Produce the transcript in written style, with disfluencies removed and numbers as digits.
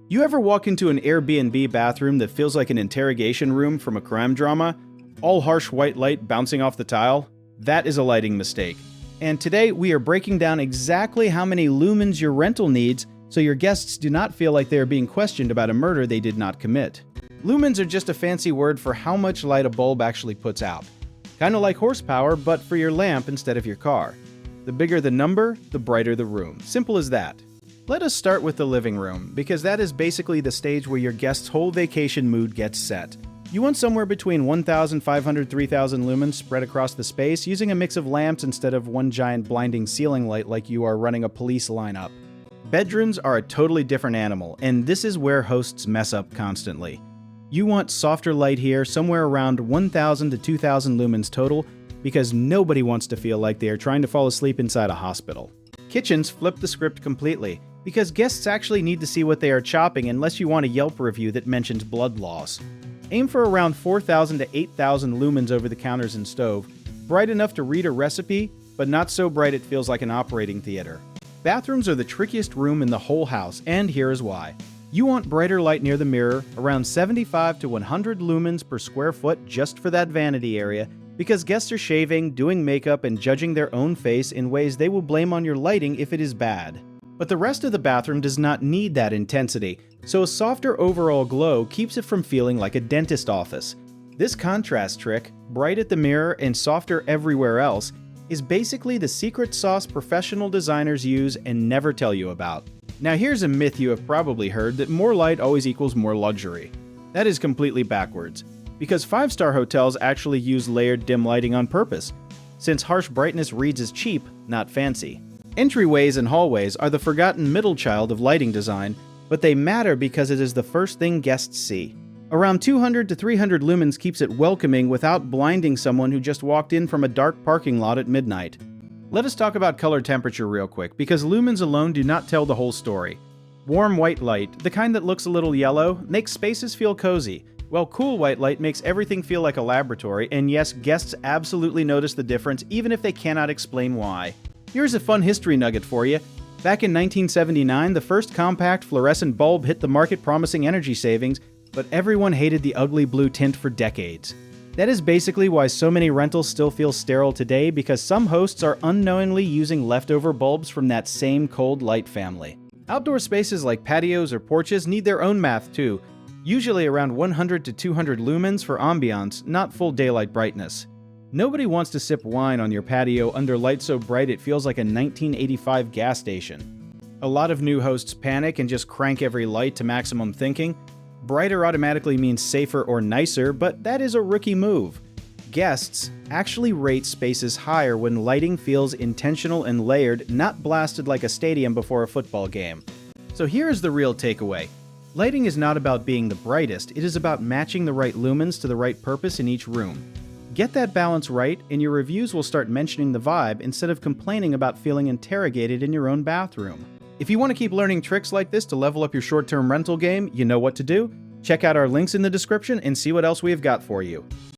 You ever walk into an Airbnb bathroom that feels like an interrogation room from a crime drama? All harsh white light bouncing off the tile? That is a lighting mistake. And today we are breaking down exactly how many lumens your rental needs so your guests do not feel like they are being questioned about a murder they did not commit. Lumens are just a fancy word for how much light a bulb actually puts out. Kinda like horsepower, but for your lamp instead of your car. The bigger the number, the brighter the room. Simple as that. Let us start with the living room, because that is basically the stage where your guest's whole vacation mood gets set. You want somewhere between 1,500 to 3,000 lumens spread across the space, using a mix of lamps instead of one giant blinding ceiling light like you are running a police lineup. Bedrooms are a totally different animal, and this is where hosts mess up constantly. You want softer light here, somewhere around 1,000 to 2,000 lumens total, because nobody wants to feel like they are trying to fall asleep inside a hospital. Kitchens flip the script completely, because guests actually need to see what they are chopping unless you want a Yelp review that mentions blood loss. Aim for around 4,000 to 8,000 lumens over the counters and stove, bright enough to read a recipe, but not so bright it feels like an operating theater. Bathrooms are the trickiest room in the whole house, and here is why. You want brighter light near the mirror, around 75 to 100 lumens per square foot just for that vanity area, because guests are shaving, doing makeup, and judging their own face in ways they will blame on your lighting if it is bad. But the rest of the bathroom does not need that intensity, so a softer overall glow keeps it from feeling like a dentist office. This contrast trick, bright at the mirror and softer everywhere else, is basically the secret sauce professional designers use and never tell you about. Now here's a myth you have probably heard, that more light always equals more luxury. That is completely backwards, because 5-star hotels actually use layered dim lighting on purpose, since harsh brightness reads as cheap, not fancy. Entryways and hallways are the forgotten middle child of lighting design, but they matter because it is the first thing guests see. Around 200 to 300 lumens keeps it welcoming without blinding someone who just walked in from a dark parking lot at midnight. Let us talk about color temperature real quick, because lumens alone do not tell the whole story. Warm white light, the kind that looks a little yellow, makes spaces feel cozy, while cool white light makes everything feel like a laboratory, and yes, guests absolutely notice the difference even if they cannot explain why. Here's a fun history nugget for you. Back in 1979, the first compact fluorescent bulb hit the market promising energy savings, but everyone hated the ugly blue tint for decades. That is basically why so many rentals still feel sterile today, because some hosts are unknowingly using leftover bulbs from that same cold light family. Outdoor spaces like patios or porches need their own math too, usually around 100 to 200 lumens for ambiance, not full daylight brightness. Nobody wants to sip wine on your patio under light so bright it feels like a 1985 gas station. A lot of new hosts panic and just crank every light to maximum thinking. Brighter automatically means safer or nicer, but that is a rookie move. Guests actually rate spaces higher when lighting feels intentional and layered, not blasted like a stadium before a football game. So here is the real takeaway. Lighting is not about being the brightest, it is about matching the right lumens to the right purpose in each room. Get that balance right, and your reviews will start mentioning the vibe instead of complaining about feeling interrogated in your own bathroom. If you want to keep learning tricks like this to level up your short-term rental game, you know what to do. Check out our links in the description and see what else we have got for you.